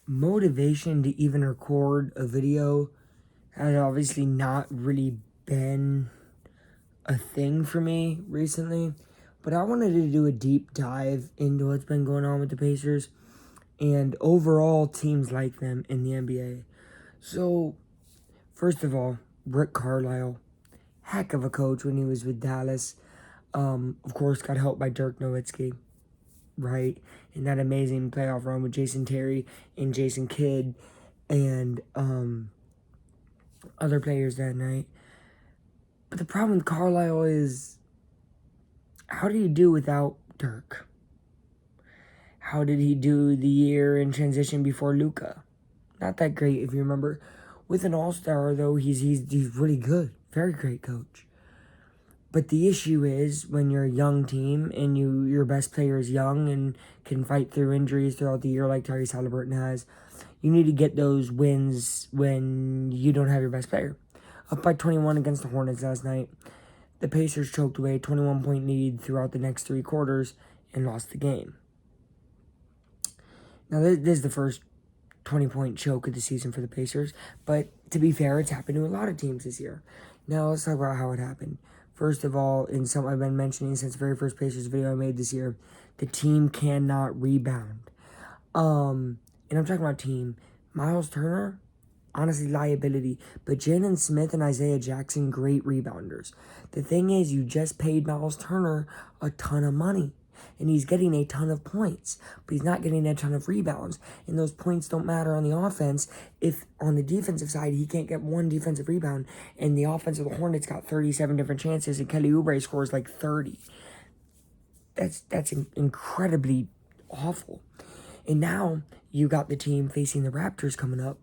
motivation to even record a video has obviously not really been a thing for me recently. But I wanted to do a deep dive into what's been going on with the Pacers and overall teams like them in the NBA. So, first of all, Rick Carlisle, heck of a coach when he was with Dallas. Of course, got helped by Dirk Nowitzki, right? In that amazing playoff run with Jason Terry and Jason Kidd and other players that night. But the problem with Carlisle is, how did he do without Dirk? How did he do the year in transition before Luka? Not that great, if you remember. With an All-Star, though, he's really good. Very great coach. But the issue is, when you're a young team and your best player is young and can fight through injuries throughout the year like Tyrese Halliburton has, you need to get those wins when you don't have your best player. Up by 21 against the Hornets last night, the Pacers choked away a 21-point lead throughout the next three quarters and lost the game. Now, this is the first 20-point choke of the season for the Pacers, but to be fair, it's happened to a lot of teams this year. Now, let's talk about how it happened. First of all, in something I've been mentioning since the very first Pacers video I made this year, the team cannot rebound. And I'm talking about team. Miles Turner, honestly, liability. But Jalen Smith and Isaiah Jackson, great rebounders. The thing is, you just paid Miles Turner a ton of money. And he's getting a ton of points, but he's not getting a ton of rebounds. And those points don't matter on the offense if on the defensive side he can't get one defensive rebound. And the offense of the Hornets got 37 different chances, and Kelly Oubre scores like 30. That's incredibly awful. And now you got the team facing the Raptors coming up,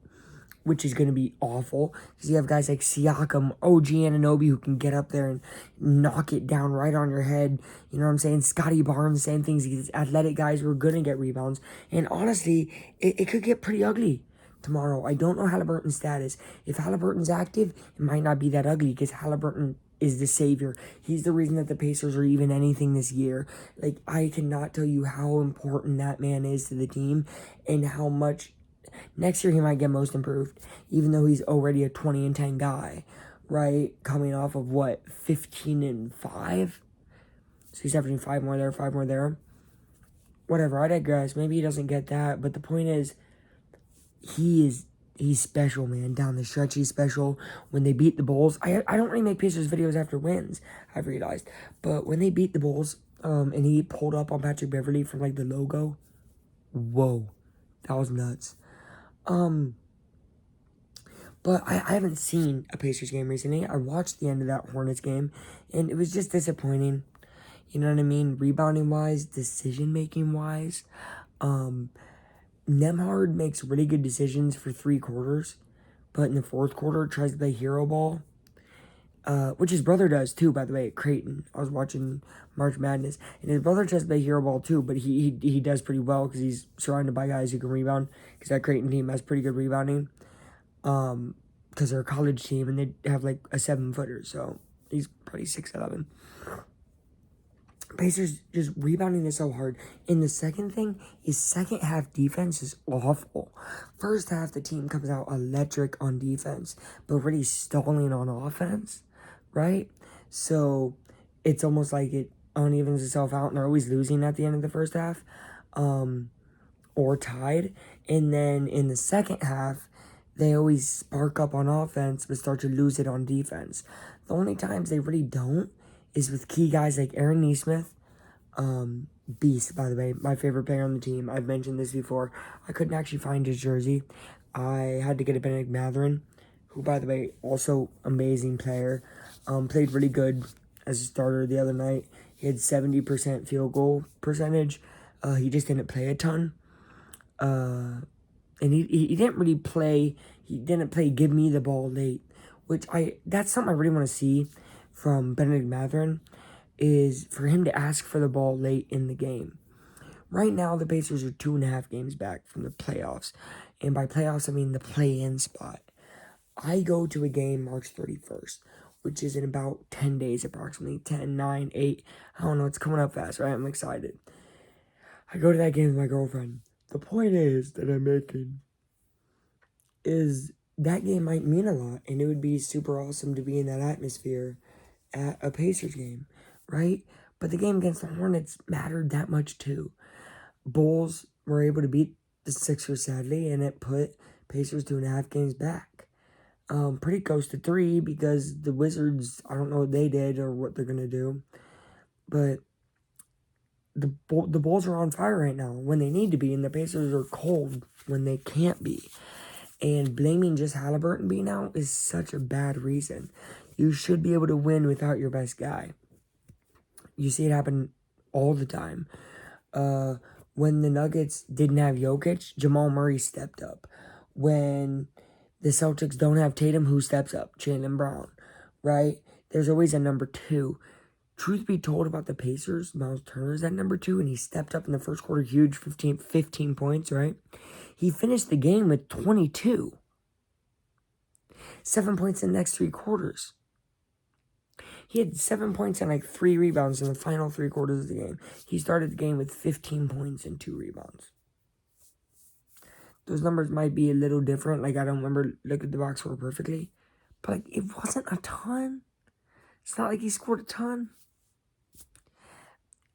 which is going to be awful because you have guys like Siakam, OG Anunoby who can get up there and knock it down right on your head. You know what I'm saying? Scotty Barnes, same things. These athletic guys who are going to get rebounds. And honestly, it could get pretty ugly tomorrow. I don't know Halliburton's status. If Halliburton's active, it might not be that ugly because Halliburton is the savior. He's the reason that the Pacers are even anything this year. Like, I cannot tell you how important that man is to the team and how much. Next year, he might get most improved, even though he's already a 20-10 guy, right? Coming off of, 15-5? So he's averaging 5 more there, 5 more there. Whatever, I digress. Maybe he doesn't get that, but the point is, he's special, man. Down the stretch, he's special. When they beat the Bulls, I don't really make Pacers videos after wins, I've realized. But when they beat the Bulls, and he pulled up on Patrick Beverley from, the logo, whoa, that was nuts. But I haven't seen a Pacers game recently. I watched the end of that Hornets game, and it was just disappointing. You know what I mean? Rebounding-wise, decision-making-wise. Nembhard makes really good decisions for 3 quarters, but in the fourth quarter tries to play hero ball, which his brother does too, by the way, at Creighton. I was watching March Madness, and his brother tries to play hero ball too, but he does pretty well because he's surrounded by guys who can rebound, because that Creighton team has pretty good rebounding, because they're a college team, and they have a 7-footer, so he's probably 6'11". Pacers just rebounding is so hard. And the second thing is, second half defense is awful. First half, the team comes out electric on defense, but really stalling on offense, right? So it's almost like it unevens itself out, and they're always losing at the end of the first half, or tied. And then in the second half, they always spark up on offense, but start to lose it on defense. The only times they really don't is with key guys like Aaron Nesmith, beast, by the way, my favorite player on the team. I've mentioned this before. I couldn't actually find his jersey. I had to get a Bennedict Mathurin, who, by the way, also amazing player. Played really good as a starter the other night. He had 70% field goal percentage. He just didn't play a ton. And he didn't really play. He didn't play give me the ball late, which that's something I really want to see from Bennedict Mathurin, is for him to ask for the ball late in the game. Right now, the Pacers are 2.5 games back from the playoffs. And by playoffs, I mean the play-in spot. I go to a game March 31st, which is in about 10 days approximately. 10, 9, 8. I don't know, it's coming up fast, right? I'm excited. I go to that game with my girlfriend. The point is that I'm making is that game might mean a lot, and it would be super awesome to be in that atmosphere at a Pacers game, right? But the game against the Hornets mattered that much too. Bulls were able to beat the Sixers sadly, and it put Pacers 2.5 games back. Pretty close to 3 because the Wizards, I don't know what they did or what they're gonna do, but the Bulls are on fire right now when they need to be, and the Pacers are cold when they can't be. And blaming just Halliburton being out is such a bad reason. You should be able to win without your best guy. You see it happen all the time. When the Nuggets didn't have Jokic, Jamal Murray stepped up. When the Celtics don't have Tatum, who steps up? Jaylen Brown, right? There's always a number 2. Truth be told about the Pacers, Miles Turner's at number 2, and he stepped up in the first quarter, huge, 15 points, right? He finished the game with 22. 7 points in the next 3 quarters. He had 7 points and like 3 rebounds in the final 3 quarters of the game. He started the game with 15 points and 2 rebounds. Those numbers might be a little different. Like, I don't remember look at the box score perfectly. But, like, it wasn't a ton. It's not like he scored a ton.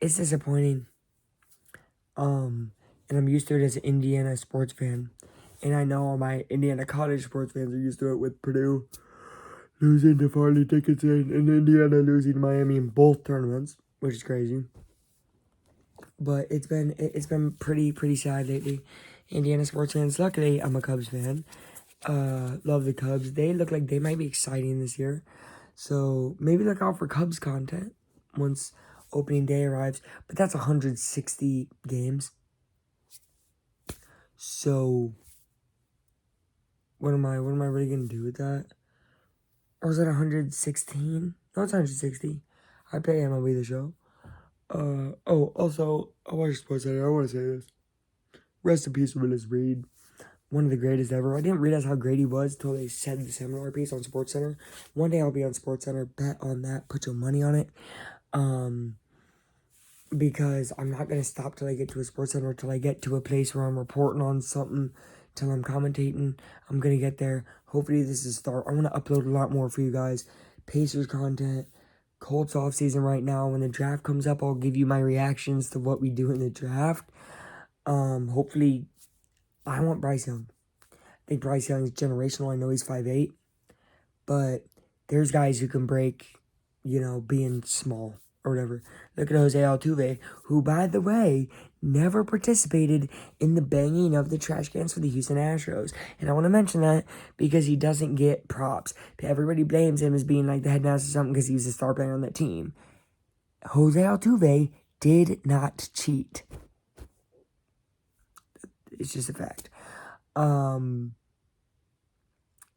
It's disappointing. And I'm used to it as an Indiana sports fan. And I know all my Indiana college sports fans are used to it with Purdue losing to Farley Dickinson and Indiana losing to Miami in both tournaments, which is crazy. But it's been pretty sad lately. Indiana sports fans. Luckily, I'm a Cubs fan. Love the Cubs. They look like they might be exciting this year. So maybe look out for Cubs content once opening day arrives. But that's 160 games. So what am I really gonna do with that? Or was it 116? No, it's 160. I play MLB The Show. Also, I watch Sports Center. I want to say this. Rest in peace, Willis Reed. One of the greatest ever. I didn't realize how great he was until they said the seminar piece on Sports Center. One day I'll be on Sports Center. Bet on that. Put your money on it. Because I'm not going to stop till I get to a Sports Center, till I get to a place where I'm reporting on something, till I'm commentating. I'm going to get there. Hopefully this is a start. I want to upload a lot more for you guys. Pacers content. Colts off season right now. When the draft comes up, I'll give you my reactions to what we do in the draft. Hopefully, I want Bryce Young. I think Bryce Young is generational. I know he's 5'8", but there's guys who can break, being small or whatever. Look at Jose Altuve, who, by the way, never participated in the banging of the trash cans for the Houston Astros. And I want to mention that because he doesn't get props. Everybody blames him as being like the head master or something because he was a star player on that team. Jose Altuve did not cheat. It's just a fact.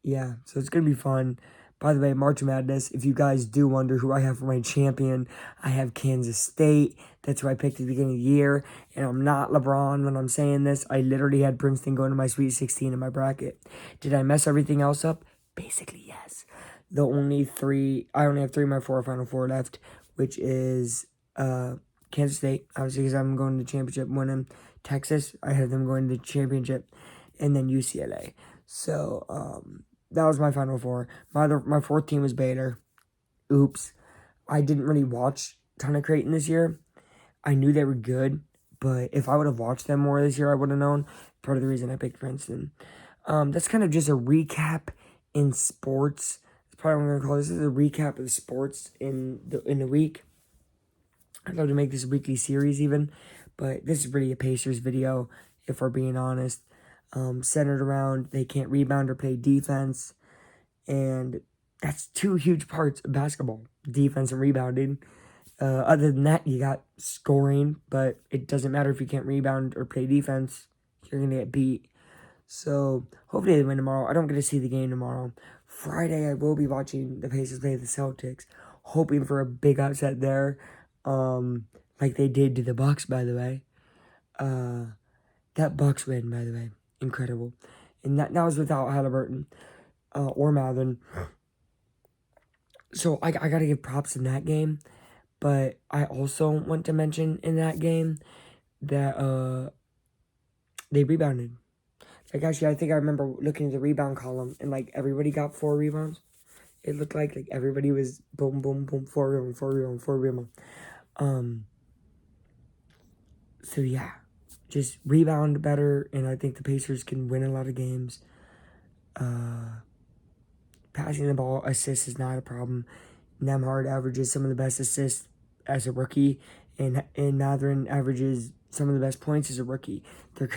Yeah, so it's going to be fun. By the way, March Madness, if you guys do wonder who I have for my champion, I have Kansas State. That's who I picked at the beginning of the year. And I'm not LeBron when I'm saying this. I literally had Princeton going to my Sweet 16 in my bracket. Did I mess everything else up? Basically, yes. I only have 3 of my 4 Final Four left, which is Kansas State, obviously because I'm going to the championship winning. Texas, I have them going to the championship. And then UCLA. So, that was my Final Four. My fourth team was Baylor. Oops. I didn't really watch a ton of Creighton this year. I knew they were good, but if I would have watched them more this year, I would have known. Part of the reason I picked Princeton. That's kind of just a recap in sports. That's probably what I'm going to call this. This is a recap of the sports in the week. I'd love to make this a weekly series even, but this is really a Pacers video, if we're being honest. Centered around they can't rebound or play defense, and that's 2 huge parts of basketball, defense and rebounding. Other than that, you got scoring, but it doesn't matter if you can't rebound or play defense, you're gonna get beat. So hopefully they win tomorrow. I don't get to see the game tomorrow. Friday I will be watching the Pacers play the Celtics, hoping for a big upset there, like they did to the Bucks, by the way. That Bucks win, by the way. Incredible. And that was without Halliburton or Malvin. So I got to give props in that game. But I also want to mention in that game that they rebounded. Like, actually, I think I remember looking at the rebound column, and, like, everybody got 4 rebounds. It looked like everybody was boom, boom, boom, 4 rebound, 4 rebound, 4 rebound. So, yeah. Just rebound better, and I think the Pacers can win a lot of games. Passing the ball, assists is not a problem. Nembhard averages some of the best assists as a rookie, and Mathurin averages some of the best points as a rookie.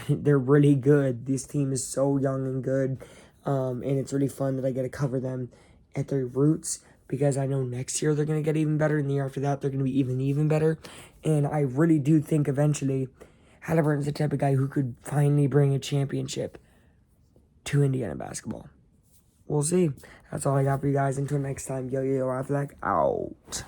They're really good. This team is so young and good, and it's really fun that I get to cover them at their roots, because I know next year they're going to get even better, and the year after that they're going to be even better. And I really do think eventually Halliburton's the type of guy who could finally bring a championship to Indiana basketball. We'll see. That's all I got for you guys. Until next time, yo, Aflac out.